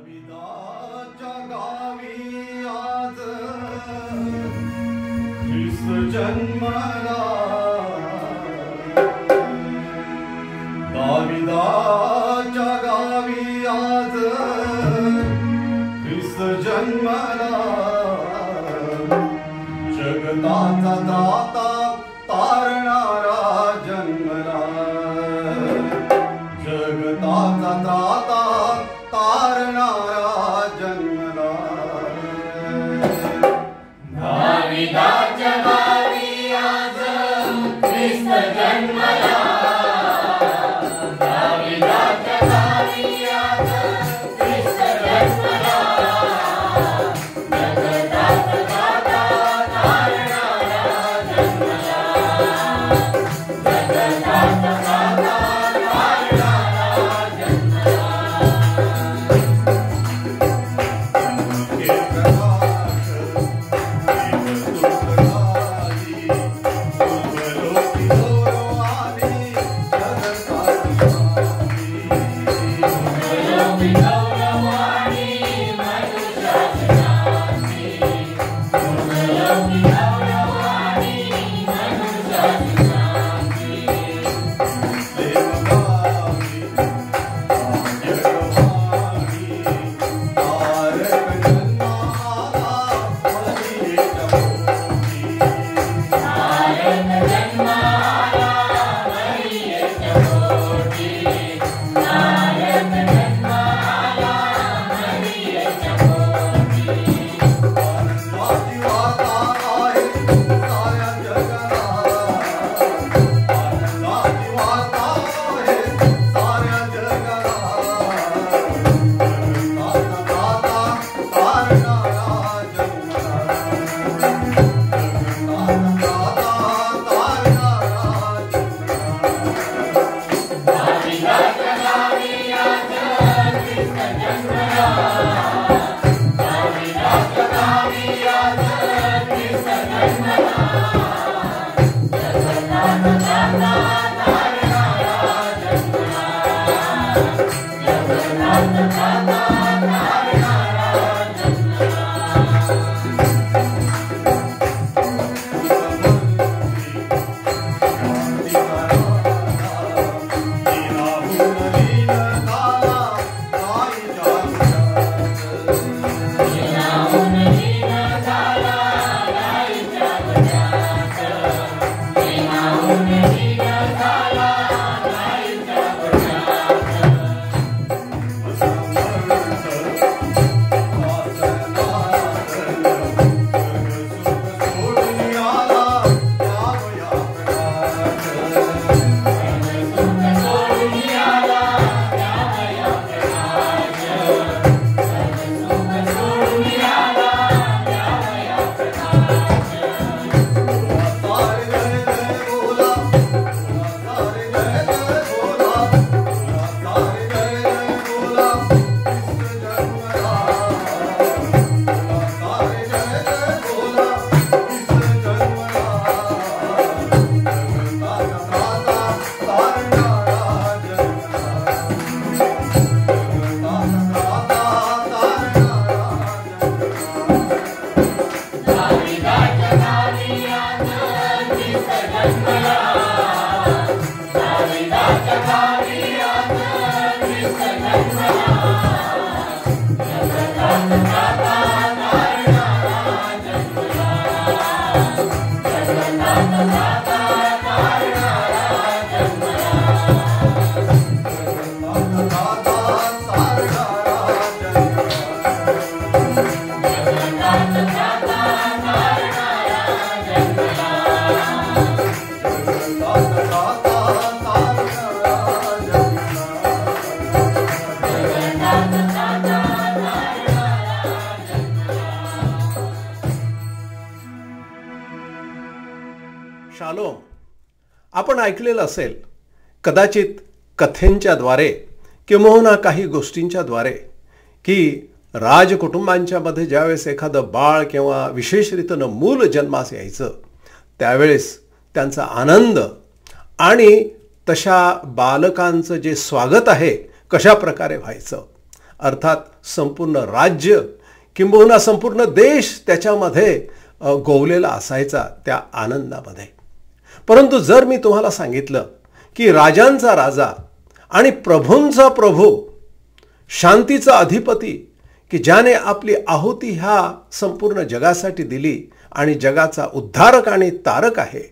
दाविदाच्या गावी आज ख्रिस्त जन्मला. दाविदाच्या गावी आज ख्रिस्त जन्मला. जगताचा दाता तारणारा जन्मला. जगताचा दाता तारणारा जन्मला. दाविदाच्या गावी आज ख्रिस्त जन्मला. दाविदाच्या गावी आज ख्रिस्त जन्मला. जगताचा दाता तारणारा जन्मला. जगताचा दाता तारणारा जन्मला. शालोम. आपण ऐकलेलं असेल कदाचित कथेंच्या द्वारे किंवा काही गोष्टींच्या द्वारे की राजकुटुंबांच्या मध्ये ज्यावेळेस एखादं बाळ किंवा विशेष रीतीनं मूल जन्मास यायचं त्यावेळेस त्यांचा आनंद आणि तशा बालकांचं जे स्वागत आहे कशा प्रकारे व्हायचं अर्थात संपूर्ण राज्य किंबहुना संपूर्ण देश त्याच्यामध्ये गोवलेला असायचा त्या आनंदामध्ये. परंतु जर मी तुम्हाला सांगितलं की राजांचा राजा आणि प्रभूंचा प्रभू, शांतीचा अधिपती, की ज्याने आपली आहुती ह्या संपूर्ण जगासाठी दिली आणि जगाचा उद्धारक आणि तारक आहे,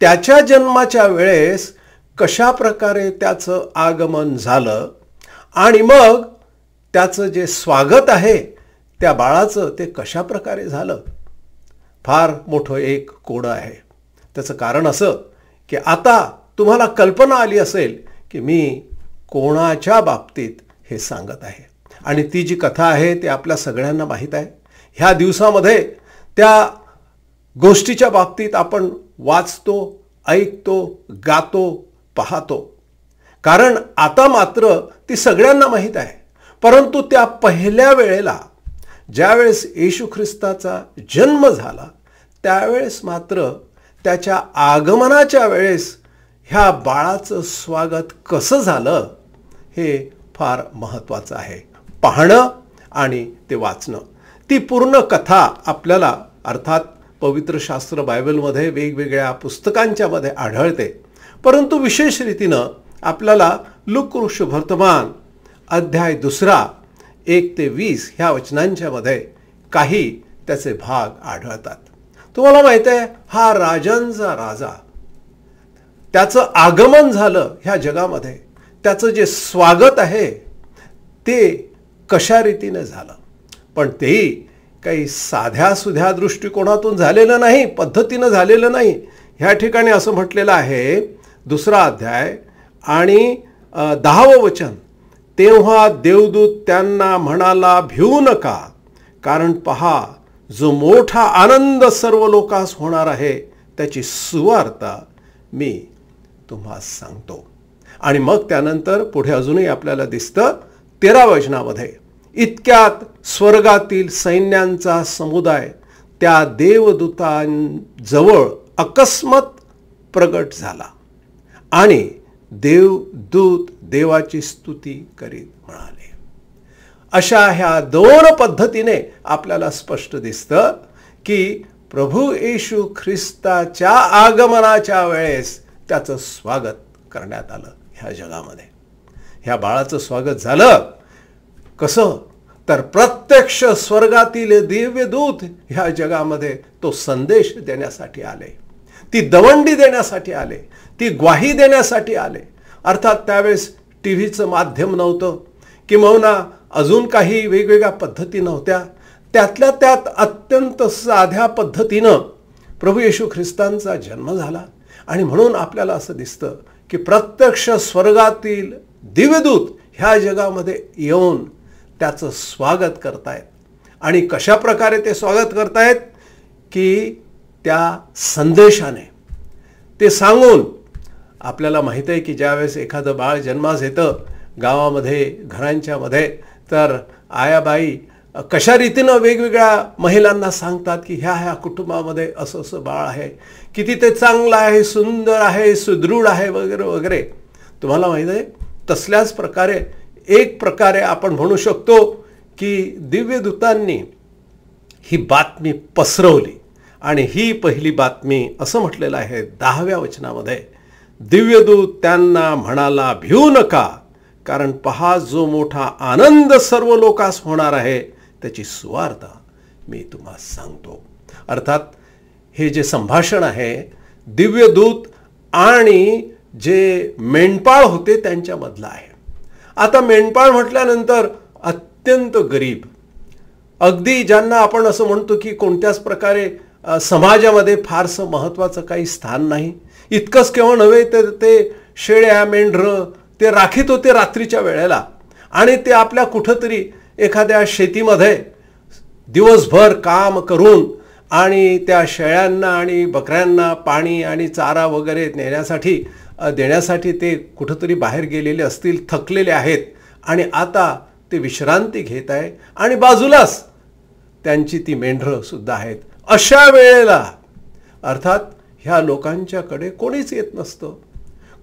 त्याच्या जन्माच्या वेळेस कशा प्रकारे त्याचं आगमन झालं आणि मग त्याचं जे स्वागत आहे त्या बाळाचं ते कशा प्रकारे झालं, फार मोठं एक कोडं आहे. त्याचं कारण असं की आता तुम्हाला कल्पना आली असेल की मी कोणाच्या बाबतीत हे सांगत आहे. आणि ती जी कथा आहे ती आपल्या सगळ्यांना माहीत आहे. ह्या दिवसामध्ये त्या गोष्टीच्या बाबतीत आपण वाचतो, ऐकतो, गातो, पाहतो. कारण आता मात्र ती सगळ्यांना माहीत आहे. परंतु त्या पहिल्या वेळेला ज्यावेळेस येशू ख्रिस्ताचा जन्म झाला त्यावेळेस मात्र त्याच्या आगमनाच्या वेळेस ह्या बाळाचं स्वागत कसं झालं हे फार महत्त्वाचं आहे. पाहणं आणि ते वाचणं. ती पूर्ण कथा आपल्याला अर्थात पवित्र शास्त्र बायबलमध्ये वेगवेगळ्या पुस्तकांच्या मध्ये आढळते. परंतु विशेष रीतीनं आपल्याला लूका शुभवर्तमान अध्याय 2 1 ते 20 ह्या वचनांच्या मध्ये काही त्याचे भाग आढळतात. तुम्हाला माहिती आहे, हा राजांचा राजा, त्याचं आगमन झालं ह्या जगामध्ये, त्याचं जे स्वागत आहे ते कशा रीतीने झालं. पण तेही काही साध्या सुध्या दृष्टिकोनातून झालेलं नाही, पद्धतीनं झालेलं नाही. ह्या ठिकाणी असं म्हटलेलं आहे 2 अध्याय आणि 10वं वचन, तेव्हा देवदूत त्यांना म्हणाला, भिवू नका, कारण पहा जो मोठा आनंद सर्व लोकांस होणार आहे त्याची सुवार्ता मी तुम्हाला सांगतो. आणि मग त्यानंतर पुढे अजूनही आपल्याला दिसतं 13व्या वचनामध्ये, इतक्यात स्वर्गातील सैन्यांचा समुदाय त्या देवदूतांजवळ अकस्मात प्रगट झाला आणि देवदूत देवाची स्तुती करीत म्हणाले. अशा ह्या 2 पद्धतीने आपल्याला स्पष्ट दिसतं की प्रभू येशू ख्रिस्ताच्या आगमनाच्या वेळेस त्याचं स्वागत करण्यात आलं ह्या जगामध्ये. ह्या बाळाचं स्वागत झालं कसं, तर प्रत्यक्ष स्वर्गातील दिव्यदूत ह्या जगामध्ये तो संदेश देण्यासाठी आले, ती दवंडी देण्यासाठी आले, ती ग्वाही देण्यासाठी आले. अर्थात त्यावेळेस टीव्हीचं माध्यम नव्हतं किंवा अजून काही वेगवेगळ्या पद्धती नव्हत्या. त्यातल्या त्यात अत्यंत साध्या पद्धतीनं प्रभू येशू ख्रिस्तांचा जन्म झाला. आणि म्हणून आपल्याला असं दिसतं की प्रत्यक्ष स्वर्गातील दिव्यदूत ह्या जगामध्ये येऊन त्याचं स्वागत करतायत. आणि कशा प्रकारे ते स्वागत करतायत की त्या संदेशाने, ते सांगून. आपल्याला माहिती आहे की ज्यावेळेस एखादं बाळ जन्मास येतं गावामध्ये, घरांच्या मध्ये, तर आयाबाई कशा रीतीनं वेगवेगळ्या महिलांना सांगतात की ह्या कुटुंबामध्ये असं असं बाळ आहे, किती ते चांगलं आहे, सुंदर आहे, सुदृढ आहे, वगैरे वगैरे. तुम्हाला माहीत आहे, तसल्याच प्रकारे एक प्रकारे आपण म्हणू शकतो की दिव्यदूतांनी ही बातमी पसरवली. आणि ही पहिली बातमी असं म्हटलेलं आहे 10व्या वचनामध्ये, दिव्यदूत त्यांना म्हणाला, भिवू नका, कारण पहा जो मोठा आनंद सर्व लोकांस होणार आहे त्याची सुवार्ता मी तुम्हाला सांगतो. अर्थात हे जे संभाषण आहे दिव्यदूत आणि जे मेंढपाळ होते त्यांच्यामधलं आहे. आता मेंढपाळ म्हटल्यानंतर अत्यंत गरीब, अगदी ज्यांना आपण असं म्हणतो की कोणत्याच प्रकारे समाजामध्ये फारसं महत्त्वाचं काही स्थान नाही. इतकंच केव्हा नव्हे तर ते शेळ्या मेंढरं ते राखीत होते रात्रीच्या वेळेला. आणि ते आपल्या कुठंतरी एखाद्या शेतीमध्ये दिवसभर काम करून आणि त्या शेळ्यांना आणि बकऱ्यांना पाणी आणि चारा वगैरे देण्यासाठी ते कुठंतरी बाहेर गेलेले असतील, थकलेले आहेत. आणि आता ते विश्रांती घेत आहे आणि बाजूलाच त्यांची ती मेंढरं सुद्धा आहेत. अशा वेळेला अर्थात ह्या लोकांच्याकडे कोणीच येत नसतं,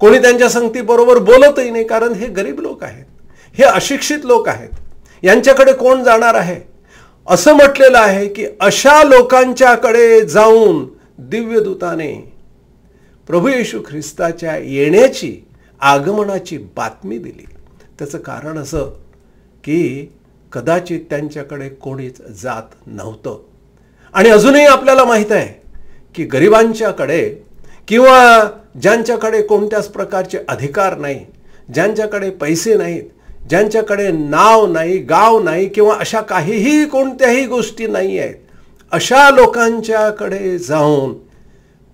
कोणी त्यांच्या संगती बरोबर बोलतही नाही, कारण हे गरीब लोक आहेत, हे अशिक्षित लोक आहेत. यांच्याकडे कोण जाणार आहे? असं म्हटलेलं आहे की अशा लोकांच्याकडे जाऊन दिव्यदूताने प्रभू येशू ख्रिस्ताच्या येण्याची, आगमनाची बातमी दिली. त्याचं कारण असं की कदाचित त्यांच्याकडे कोणीच जात नव्हतं. आणि अजूनही आपल्याला माहीत आहे की गरिबांच्याकडे किंवा ज्यांच्याकडे कोणत्याच प्रकारचे अधिकार नाही, ज्यांच्याकडे पैसे नाहीत, ज्यांच्याकडे नाव नाही, गाव नाही किंवा अशा काहीही कोणत्याही गोष्टी नाही आहेत, अशा लोकांच्याकडे जाऊन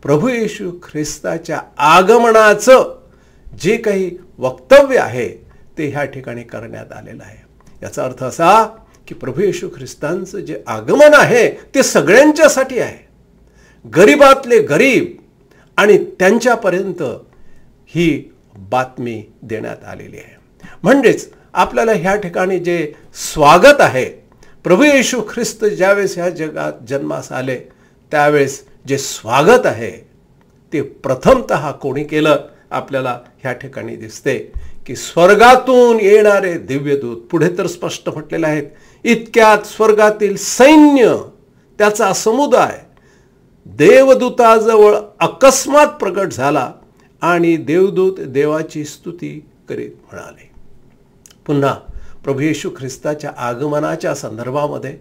प्रभू येशू ख्रिस्ताच्या आगमनाचं जे काही वक्तव्य आहे ते ह्या ठिकाणी करण्यात आलेलं आहे. याचा अर्थ असा की प्रभू येशू ख्रिस्तांचं जे आगमन आहे ते सगळ्यांच्यासाठी आहे. गरीबातले गरीब आणि त्यांच्यापर्यंत ही बातमी देण्यात आलेली आहे. म्हणजेच आपल्याला ह्या ठिकाणी जे स्वागत आहे, प्रभू येशू ख्रिस्त ज्यावेळेस ह्या जगात जन्मास आले त्यावेळेस जे स्वागत आहे ते प्रथमतः कोणी केलं आपल्याला ह्या ठिकाणी दिसते की स्वर्गातून येणारे दिव्यदूत. पुढे तर स्पष्ट म्हटलेले आहेत, इतक्यात स्वर्गातील सैन्य, त्याचा समुदाय देवदूताजवळ अकस्मात प्रकट झाला आणि देवदूत देवाची स्तुती करीत म्हणाले. पुन्हा प्रभू येशू ख्रिस्ताच्या आगमनाच्या संदर्भामध्ये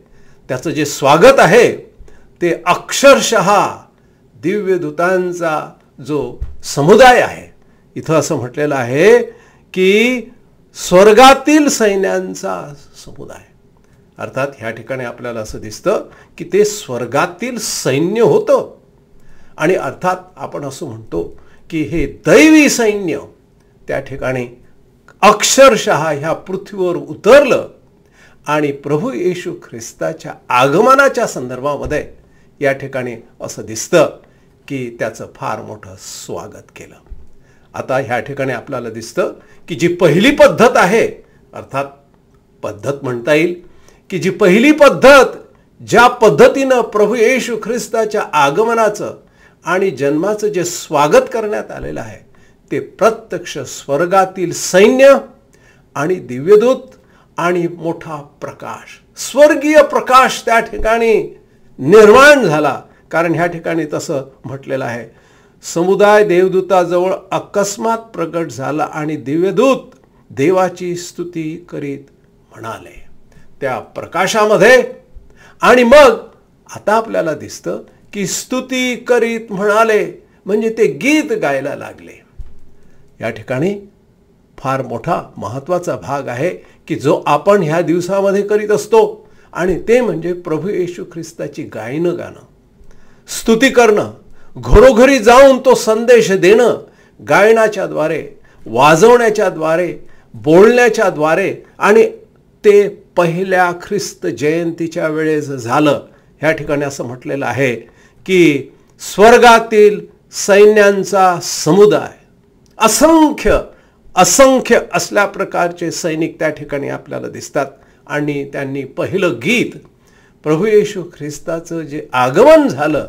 त्याचं जे स्वागत आहे ते अक्षरशः दिव्यदूतांचा जो समुदाय आहे, इथं असं म्हटलेलं आहे की स्वर्गातील सैन्यांचा समुदाय. अर्थात ह्या ठिकाणी आपल्याला असं दिसतं की ते स्वर्गातील सैन्य होतं. आणि अर्थात आपण असं म्हणतो की हे दैवी सैन्य त्या ठिकाणी अक्षरशः ह्या पृथ्वीवर उतरलं आणि प्रभू येशू ख्रिस्ताच्या आगमनाच्या संदर्भामध्ये या ठिकाणी असं दिसतं की त्याचं फार मोठं स्वागत केलं. आता ह्या ठिकाणी आपल्याला दिसतं की जी पहिली पद्धत आहे, अर्थात पद्धत म्हणता येईल की जी पहिली पद्धत ज्या पद्धतीनं प्रभू येशू ख्रिस्ताच्या आगमनाचं आणि जन्माचं जे स्वागत करण्यात आलेलं आहे ते प्रत्यक्ष स्वर्गातील सैन्य आणि दिव्यदूत आणि मोठा प्रकाश, स्वर्गीय प्रकाश त्या ठिकाणी निर्माण झाला. कारण ह्या ठिकाणी तसं म्हटलेलं आहे, समुदाय देवदूताजवळ अकस्मात प्रकट झाला आणि दिव्यदूत देवाची स्तुती करीत म्हणाले. त्या प्रकाशामध्ये आणि मग आता आपल्याला दिसतं की स्तुती करीत म्हणाले म्हणजे ते गीत गायला लागले. या ठिकाणी फार मोठा महत्त्वाचा भाग आहे की जो आपण ह्या दिवसामध्ये करीत असतो आणि ते म्हणजे प्रभू येशू ख्रिस्ताची गायनं गाणं, स्तुती करणं, घरोघरी जाऊन तो संदेश देणं, गायनाच्या द्वारे, वाजवण्याच्या द्वारे, बोलण्याच्या द्वारे. आणि ते पहिल्या ख्रिस्त जयंतीच्या वेळेस झालं. ह्या ठिकाणी असं म्हटलेलं आहे की स्वर्गातील सैन्यांचा समुदाय, असंख्य असंख्य असल्या प्रकारचे सैनिक त्या ठिकाणी आपल्याला दिसतात. आणि त्यांनी पहिलं गीत प्रभू येशू ख्रिस्ताचं जे आगमन झालं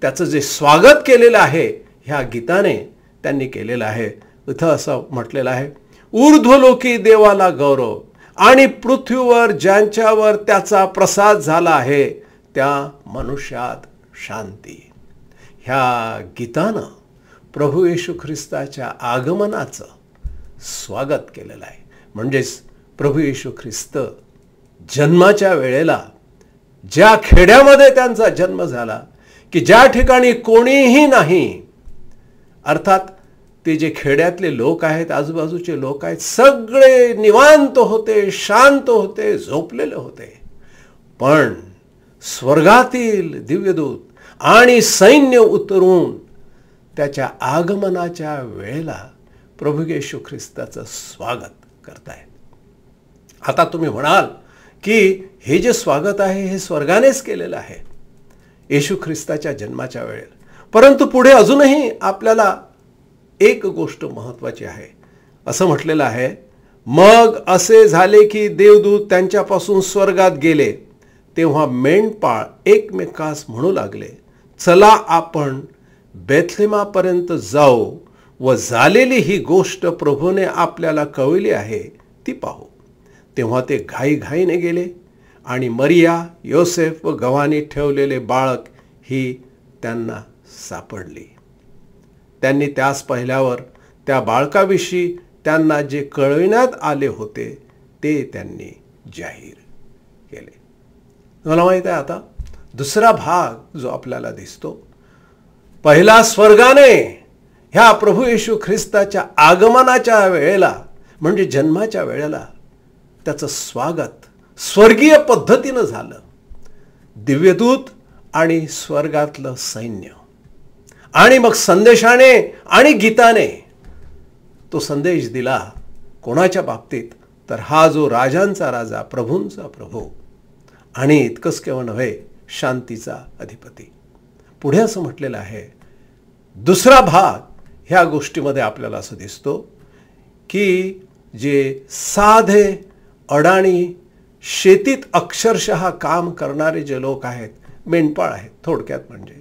त्याचं जे स्वागत केलेलं आहे ह्या गीताने त्यांनी केलेलं आहे. इथं असं म्हटलेलं आहे, ऊर्ध्वलोकी देवाला गौरव आणि पृथ्वीवर ज्यांच्यावर त्याचा प्रसाद झाला आहे त्या मनुष्यात शांती. ह्या गीतानं प्रभू येशू ख्रिस्ताच्या आगमनाचं स्वागत केलेलं आहे. म्हणजेच प्रभू येशू ख्रिस्त जन्माच्या वेळेला ज्या खेड्यामध्ये त्यांचा जन्म झाला की ज्या ठिकाणी कोणीही नाही, अर्थात ते जे खेड्यातले लोक आहेत, आजूबाजूचे लोक आहेत, सगळे निवांत होते, शांत होते, झोपलेले होते. पण स्वर्गातील दिव्यदूत आणि सैन्य उतरून त्याच्या आगमनाच्या वेळेला प्रभू येशू ख्रिस्ताचं स्वागत करतायत. आता तुम्ही म्हणाल की हे जे स्वागत आहे हे स्वर्गानेच केलेलं आहे येशू ख्रिस्ताच्या जन्माच्या वेळेला. परंतु पुढे अजूनही आपल्याला एक गोष्ट महत्त्वाची आहे. असं म्हटलेलं आहे, मग असे झाले की देवदूत त्यांच्यापासून स्वर्गात गेले तेव्हा मेंढपाळ एकमेकास म्हणू लागले, चला आपण बेथलेमापर्यंत जाऊ व झालेली ही गोष्ट प्रभूने आपल्याला कळविली आहे ती पाहू. तेव्हा ते घाईघाईने गेले आणि मरिया, योसेफ व गव्हाणी ठेवलेले बाळक ही त्यांना सापडली. त्यांनी त्यास पाहिल्यावर त्या बाळकाविषयी त्यांना जे कळविण्यात आले होते ते त्यांनी जाहीर केले. मला माहित आहे आता दुसरा भाग जो आपल्याला दिसतो, पहिला स्वर्गाने ह्या प्रभू येशू ख्रिस्ताच्या आगमनाच्या वेळेला म्हणजे जन्माच्या वेळेला त्याचं स्वागत स्वर्गीय पद्धतीनं झालं. दिव्यदूत आणि स्वर्गातलं सैन्य आणि मग संदेशाने आणि गीताने तो संदेश दिला. कोणाच्या बाबतीत? तर हा जो राजांचा राजा, प्रभूंचा प्रभू आणि इतकंच केवळ नव्हे, शांतीचा अधिपती. पुढे असं म्हटलेलं आहे, दुसरा भाग ह्या गोष्टीमध्ये आपल्याला असं दिसतो की जे साधे अडाणी शेतीत अक्षरशः काम करणारे जे लोक आहेत, मेंढपाळ आहेत थोडक्यात, म्हणजे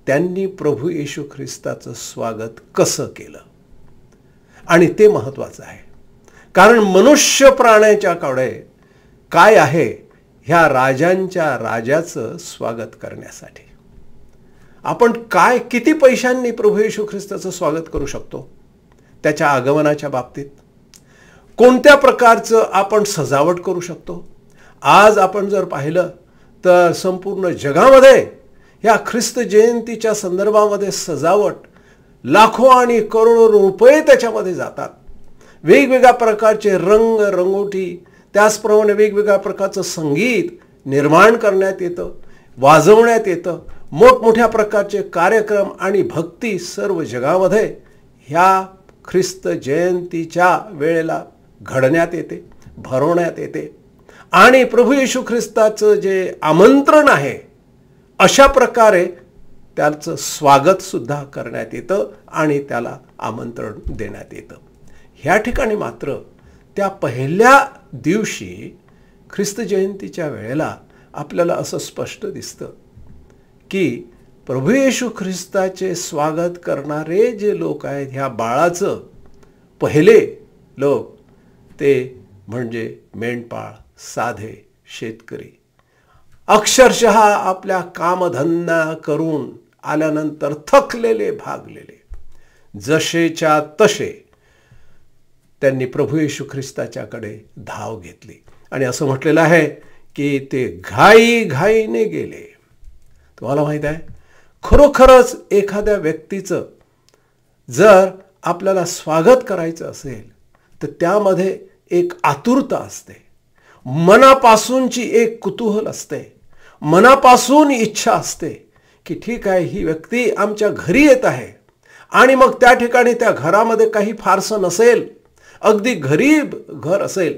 त्यांनी प्रभू येशू ख्रिस्ताचं स्वागत कसं केलं. आणि ते महत्त्वाचं आहे, कारण मनुष्य प्राण्याच्याकडे काय आहे ह्या राजांच्या राजाचं स्वागत करण्यासाठी. आपण काय किती पैशांनी प्रभू येशू ख्रिस्ताचं स्वागत करू शकतो त्याच्या आगमनाच्या बाबतीत? कोणत्या प्रकारचं आपण सजावट करू शकतो? आज आपण जर पाहिलं तर संपूर्ण जगामध्ये ह्या ख्रिस्त जयंतीच्या संदर्भामध्ये सजावट लाखो आणि करोडो रुपये त्याच्यामध्ये जातात. वेगवेगळ्या प्रकारचे रंग रंगोटी, त्याचप्रमाणे वेगवेगळ्या प्रकारचं संगीत निर्माण करण्यात येतं, वाजवण्यात येतं. मोठमोठ्या प्रकारचे कार्यक्रम आणि भक्ती सर्व जगामध्ये ह्या ख्रिस्त जयंतीच्या वेळेला घडण्यात येते, भरवण्यात येते. आणि प्रभू येशू ख्रिस्ताचं जे आमंत्रण आहे अशा प्रकारे त्याचं स्वागत सुद्धा करण्यात येतं आणि त्याला आमंत्रण देण्यात येतं. ह्या ठिकाणी मात्र त्या पहिल्या दिवशी ख्रिस्त जयंतीच्या वेळेला आपल्याला असं स्पष्ट दिसतं की प्रभू येशू ख्रिस्ताचे स्वागत करणारे जे लोक आहेत, ह्या बाळाचं पहिले लोक ते म्हणजे मेंढपाळ, साधे शेतकरी, अक्षरशः आपल्या कामधंदा करून आल्यानंतर थकलेले भागलेले, जसेच्या तसे त्यांनी प्रभू येशू ख्रिस्ताच्याकडे धाव घेतली. आणि असं म्हटलेलं आहे की ते घाईघाईने गेले. तुम्हाला माहित आहे, खरोखरच एखाद्या व्यक्तीचं जर आपल्याला स्वागत करायचं असेल तर त्यामध्ये एक आतुरता असते, मनापासूनची एक कुतूहल असते, मनापासून इच्छा असते की ठीक आहे, ही व्यक्ती आमच्या घरी येत आहे. आणि मग त्या ठिकाणी त्या घरामध्ये काही फारसं नसेल, अगदी गरीब घर असेल,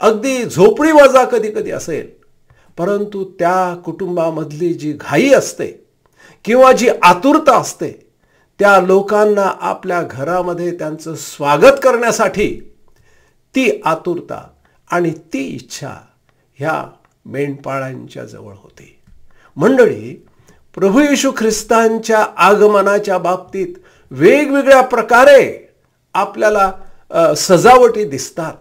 अगदी झोपडी वजा कधी कधी असेल, परंतु त्या कुटुंबामधली जी घाई असते किंवा जी आतुरता असते, त्या लोकांना आपल्या घरामध्ये त्यांचं स्वागत करण्यासाठी ती आतुरता आणि ती इच्छा ह्या मेंढपाळांच्या जवळ होती. मंडळी, प्रभू येशू ख्रिस्तांच्या आगमनाच्या बाबतीत वेगवेगळ्या प्रकारे आपल्याला सजावटी दिसतात,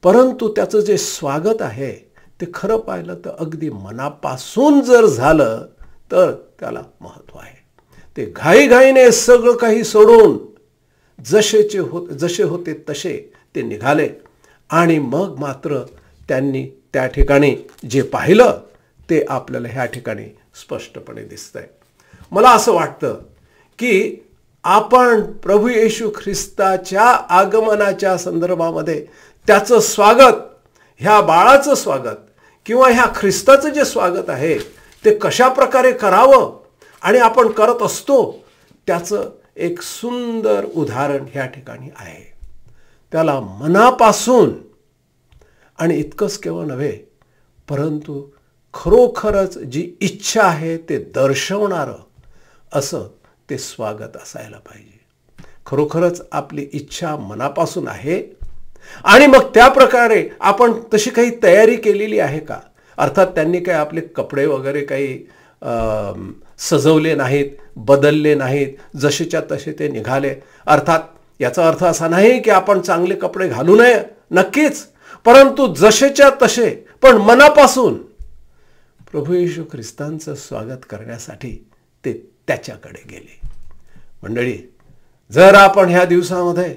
परंतु त्याचं जे स्वागत आहे ते खरं पाहिलं तर अगदी मनापासून जर झालं तर त्याला महत्त्व आहे. ते घाईघाईने सगळं काही सोडून जसे होते तसे ते निघाले. आणि मग मात्र त्यांनी त्या ठिकाणी जे पाहिलं ते आपल्याला ह्या ठिकाणी स्पष्टपणे दिसतंय. मला असं वाटतं की आपण प्रभू येशू ख्रिस्ताच्या आगमनाच्या संदर्भामध्ये त्याचं स्वागत, ह्या बाळाचं स्वागत किंवा ह्या ख्रिस्ताचं जे स्वागत आहे ते कशा प्रकारे करावं आणि आपण करत असतो त्याचं एक सुंदर उदाहरण ह्या ठिकाणी आहे. त्याला मनापासून आणि इतकंच केवळ नव्हे, परंतु खरोखरच जी इच्छा आहे ते दर्शवणारं असं ते स्वागत असायला पाहिजे. खरोखरच आपली इच्छा मनापासून आहे आणि मग त्या प्रकारे आपण तशी काही तयारी केलेली आहे का? अर्थात त्यांनी काही आपले कपडे वगैरे काही सजवले नाहीत, बदलले नाहीत, जसेच्या तसे ते निघाले. अर्थात याचा अर्थ असा नाही की आपण चांगले कपडे घालू नये, नक्कीच, परंतु जसेच्या तसे पण मनापासून प्रभू येशू ख्रिस्तांचं स्वागत करण्यासाठी ते त्याच्याकडे गेले. मंडळी, जर आपण ह्या दिवसामध्ये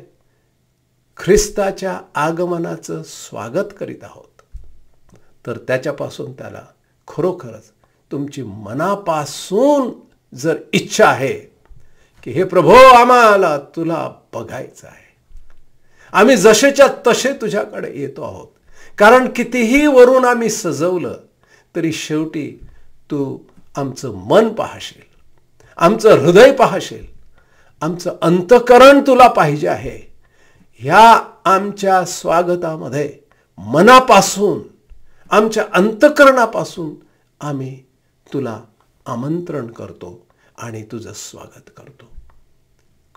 ख्रिस्ताच्या आगमनाचं स्वागत करीत आहोत तर त्याच्यापासून त्याला खरोखरच तुमची मनापासून जर इच्छा आहे की हे प्रभू, आम्हाला तुला बघायचं आहे, आम्ही जसेच्या तसे तुझ्याकडे येतो आहोत, कारण कितीही वरून आम्ही सजवलं तरी शेवटी तू आमचं मन पाहशील, आमचं हृदय पाहशील, आमचं अंतःकरण तुला पाहिजे आहे. ह्या आमच्या स्वागतामध्ये मनापासून, आमच्या अंतःकरणापासून आम्ही तुला आमंत्रण करतो आणि तुझं स्वागत करतो.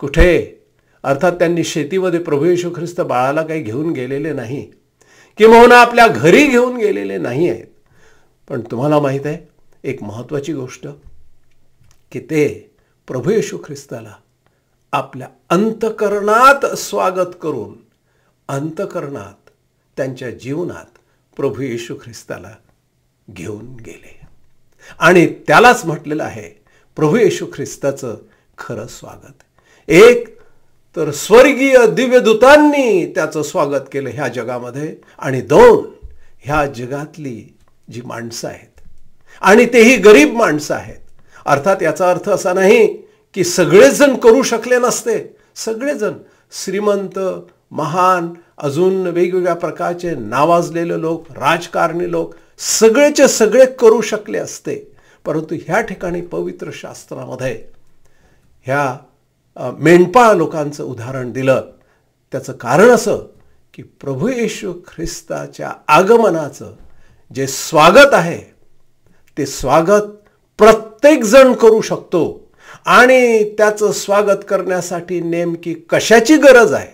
कुठे? अर्थात त्यांनी शेतीमध्ये प्रभू येशू ख्रिस्त बाळाला काही घेऊन गेलेले नाही, किंवा आपल्या घरी घेऊन गेलेले नाही आहेत. पण तुम्हाला माहीत आहे एक महत्त्वाची गोष्ट, की ते प्रभू येशू ख्रिस्ताला आपल्या अंतःकरणात स्वागत करून, अंतःकरणात त्यांच्या जीवनात प्रभू येशू ख्रिस्ताला घेऊन गेले. आणि त्यालाच म्हटलेलं आहे प्रभू येशू ख्रिस्ताचं खरं स्वागत. एक तर स्वर्गीय दिव्यदूतांनी त्याचं स्वागत केलं ह्या जगामध्ये, आणि दोन, ह्या जगातली जी माणसं आहेत, आणि तेही गरीब माणसं आहेत. अर्थात याचा अर्थ असा नाही की सगळेजण करू शकले नसते. सगळेजण श्रीमंत, महान, अजून वेगवेगळ्या प्रकारचे नावाजलेले लोक, राजकारणी लोक, सगळेचे सगळे करू शकले असते. परंतु ह्या ठिकाणी पवित्र शास्त्रामध्ये ह्या मेंढपाळ लोकांचं उदाहरण दिलं. त्याचं कारण असं की प्रभू येशू ख्रिस्ताच्या आगमनाचं जे स्वागत आहे ते स्वागत प्रत्येक जण करू शकतो. आणि त्याचं स्वागत करण्यासाठी नेमकी कशाची गरज आहे?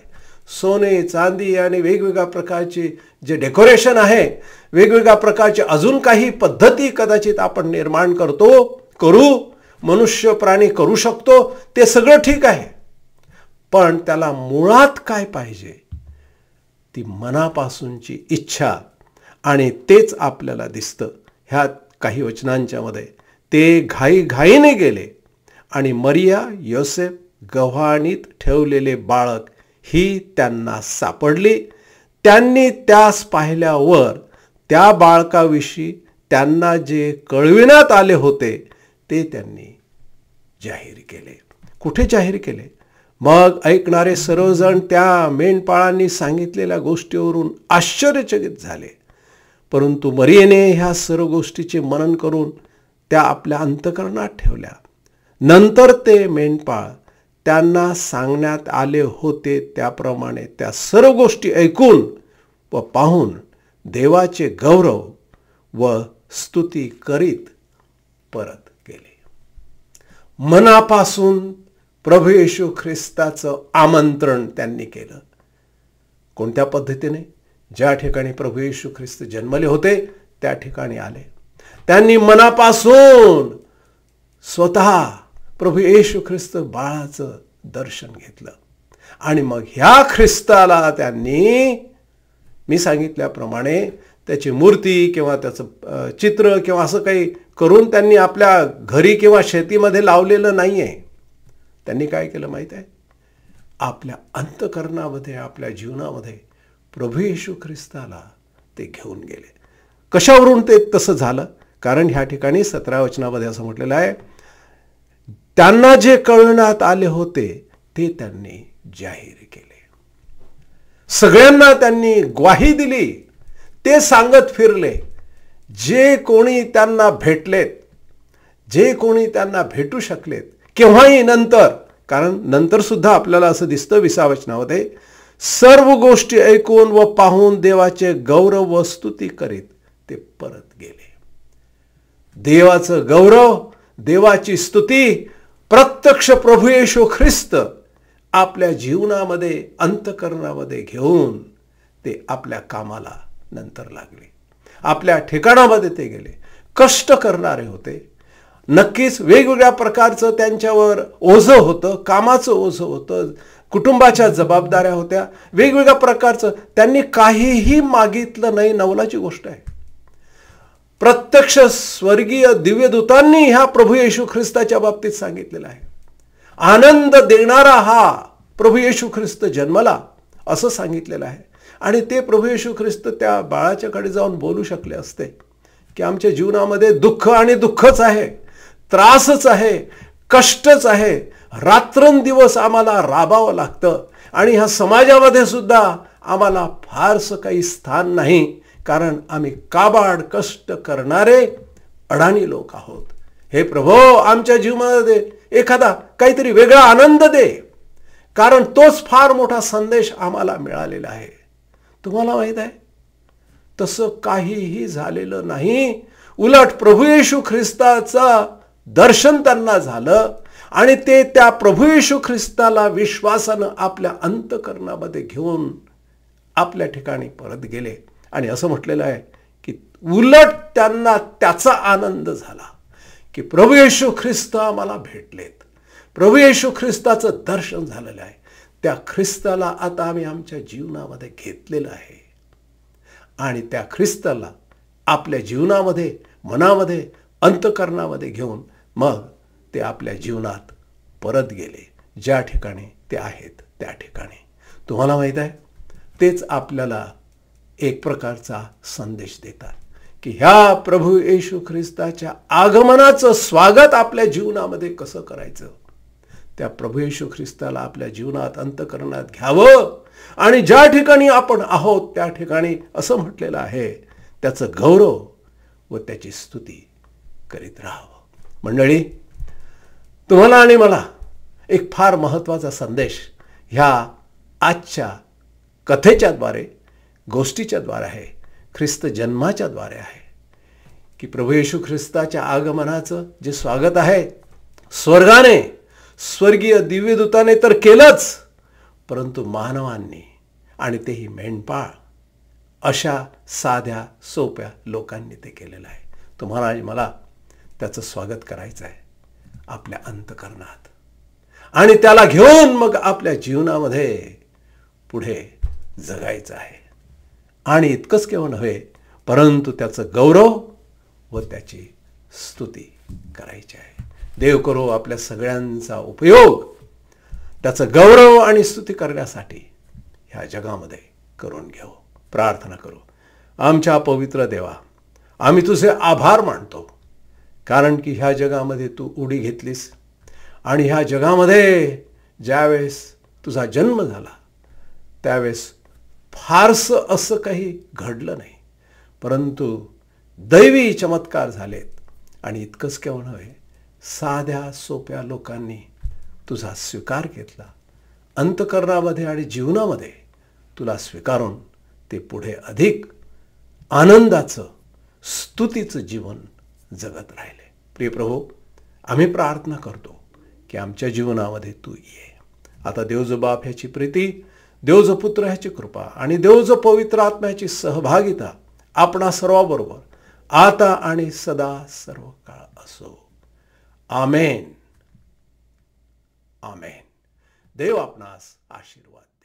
सोने, चांदी आणि वेगवेगळ्या प्रकारचे जे डेकोरेशन आहे, वेगवेगळ्या प्रकारचे अजून काही पद्धती कदाचित आपण निर्माण करू, मनुष्य प्राणी करू शकतो, ते सगळं ठीक आहे. पण त्याला मुळात काय पाहिजे? ती मनापासूनची इच्छा. आणि तेच आपल्याला दिसतं ह्या काही वचनांच्या मध्ये. ते घाईघाईने गेले आणि मरिया, योसेफ गव्हाणीत ठेवलेले बाळक ही त्यांना सापडली. त्यांनी त्यास पाहिल्यावर त्या बाळकाविषयी त्यांना जे कळविण्यात आले होते ते त्यांनी जाहीर केले. कुठे जाहीर केले? मग ऐकणारे सर्वजण त्या मेंढपाळांनी सांगितलेल्या गोष्टीवरून आश्चर्यचकित झाले. परंतु मरियेने ह्या सर्व गोष्टीचे मनन करून त्या आपल्या अंतःकरणात ठेवल्या. नंतर ते मेंढपाळ त्यांना सांगण्यात आले होते त्याप्रमाणे त्या सर्व गोष्टी ऐकून व पाहून देवाचे गौरव व स्तुती करीत परत गेले. मनापासून प्रभू येशू ख्रिस्ताचं आमंत्रण त्यांनी केलं. कोणत्या पद्धतीने? ज्या ठिकाणी प्रभू येशू ख्रिस्त जन्मले होते त्या ठिकाणी आले. त्यांनी मनापासून स्वतः प्रभू येशू ख्रिस्त बाळाचं दर्शन घेतलं. आणि मग ह्या ख्रिस्ताला त्यांनी, मी सांगितल्याप्रमाणे, त्याची मूर्ती किंवा त्याचं चित्र किंवा असं काही करून त्यांनी आपल्या घरी किंवा शेतीमध्ये लावलेलं नाही आहे. त्यांनी काय केलं माहीत आहे? आपल्या अंतःकरणामध्ये, आपल्या जीवनामध्ये प्रभू येशू ख्रिस्ताला ते घेऊन गेले. कशावरून ते तसं झालं? कारण ह्या ठिकाणी 17 वचनामध्ये असं म्हटलेलं आहे, त्यांना जे कळवण्यात आले होते ते त्यांनी जाहीर केले. सगळ्यांना त्यांनी ग्वाही दिली. ते सांगत फिरले. जे कोणी त्यांना भेटलेत, जे कोणी त्यांना भेटू शकलेत, केव्हाही नंतर, कारण नंतर सुद्धा आपल्याला असं दिसतं 20 वचनामध्ये, सर्व गोष्टी ऐकून व पाहून देवाचे गौरव व स्तुती करीत ते परत गेले. देवाचं गौरव, देवाची स्तुती प्रत्यक्ष प्रभू येशू ख्रिस्त आपल्या जीवनामध्ये, अंतःकरणामध्ये घेऊन ते आपल्या कामाला नंतर लागले. आपल्या ठिकाणामध्ये ते गेले. कष्ट करणारे होते. नक्कीच वेगवेगळ्या प्रकारचं त्यांच्यावर ओझं होतं, कामाचं ओझं होतं, कुटुंबाच्या जबाबदाऱ्या होत्या, वेगवेगळ्या प्रकारचं. त्यांनी काहीही मागितलं नाही. नवलाची गोष्ट आहे. प्रत्यक्ष स्वर्गीय दिव्यदूतांनी ह्या प्रभू येशू ख्रिस्ताच्या बाबतीत सांगितलेलं आहे. आनंद देणारा हा प्रभू येशू ख्रिस्त जन्मला असं सांगितलेलं आहे. आणि ते प्रभू येशू ख्रिस्त त्या बाळाच्याकडे जाऊन बोलू शकले असते की आमच्या जीवनामध्ये दुःख आणि दुःखच आहे, त्रासच आहे, कष्टच आहे, रात्रंदिवस आम्हाला राबावं लागतं आणि ह्या समाजामध्ये सुद्धा आम्हाला फारसं काही स्थान नाही, कारण आम्ही काबाड कष्ट करणारे अडाणी लोक आहोत. हे प्रभो, आमच्या जीवनामध्ये एखादा काहीतरी वेगळा आनंद दे, कारण तोच फार मोठा संदेश आम्हाला मिळालेला आहे. तुम्हाला माहित आहे तसं काहीही झालेलं नाही. उलट प्रभू येशू ख्रिस्ताचं दर्शन त्यांना झालं आणि ते त्या प्रभू येशू ख्रिस्ताला विश्वासानं आपल्या अंतःकरणामध्ये घेऊन आपल्या ठिकाणी परत गेले. आणि असं म्हटलेलं आहे की उलट त्यांना त्याचा आनंद झाला की प्रभू येशू ख्रिस्त आम्हाला भेटलेत, प्रभू येशू ख्रिस्ताचं दर्शन झालेलं आहे. त्या ख्रिस्ताला आता आम्ही आमच्या जीवनामध्ये घेतलेलं आहे आणि त्या ख्रिस्ताला आपल्या जीवनामध्ये, मनामध्ये, अंतःकरणामध्ये घेऊन मग ते आपल्या जीवनात परत गेले, ज्या ठिकाणी ते आहेत त्या ठिकाणी. तुम्हाला माहीत आहे, तेच आपल्याला एक प्रकारचा संदेश देतात की ह्या प्रभू येशू ख्रिस्ताच्या आगमनाचं स्वागत आपल्या जीवनामध्ये कसं करायचं. त्या प्रभू येशू ख्रिस्ताला आपल्या जीवनात, अंतःकरणात घ्यावं आणि ज्या ठिकाणी आपण आहोत त्या ठिकाणी असं म्हटलेलं आहे त्याचं गौरव व त्याची स्तुती करीत राहावं. मंडळी, तुम्हाला आणि मला एक फार महत्त्वाचा संदेश ह्या आजच्या कथेच्या द्वारे, गोष्टीच्या द्वारे आहे, ख्रिस्त जन्माच्या द्वारे आहे की प्रभू येशू ख्रिस्ताच्या आगमनाचं जे स्वागत आहे स्वर्गाने, स्वर्गीय दिव्यदूताने तर केलंच, परंतु मानवांनी, आणि तेही मेंढपाळ अशा साध्या सोप्या लोकांनी ते केलेलं आहे. तुम्हाला आणि मला त्याचं स्वागत करायचं आहे आपल्या अंतःकरणात आणि त्याला घेऊन मग आपल्या जीवनामध्ये पुढे जगायचं आहे. आणि इतकंच केवळ नव्हे, परंतु त्याचं गौरव व त्याची स्तुती करायची आहे. देव करो आपल्या सगळ्यांचा उपयोग त्याचं गौरव आणि स्तुती करण्यासाठी ह्या जगामध्ये करून घेऊ. प्रार्थना करू. आमच्या पवित्र देवा, आम्ही तुझे आभार मानतो, कारण की ह्या जगामध्ये तू उडी घेतलीस आणि ह्या जगामध्ये ज्यावेळेस तुझा जन्म झाला त्यावेळेस फारसं असं काही घडलं नाही, परंतु दैवी चमत्कार झालेत. आणि इतकंच केवळ नव्हे, साध्या सोप्या लोकांनी तुझा स्वीकार घेतला, अंतःकरणामध्ये आणि जीवनामध्ये तुला स्वीकारून ते पुढे अधिक आनंदाचं, स्तुतीचं जीवन जगत राहिले. प्रिय प्रभू, आम्ही प्रार्थना करतो की आमच्या जीवनामध्ये तू ये. आता देव जो बाप ह्याची प्रीती, देव जो पुत्र ह्याची कृपा आणि देव जो पवित्र आत्म्याची सहभागिता आपणा सर्वाबरोबर आता आणि सदा सर्व काळ असो. आमेन. आमेन. देव आपणास आशीर्वाद.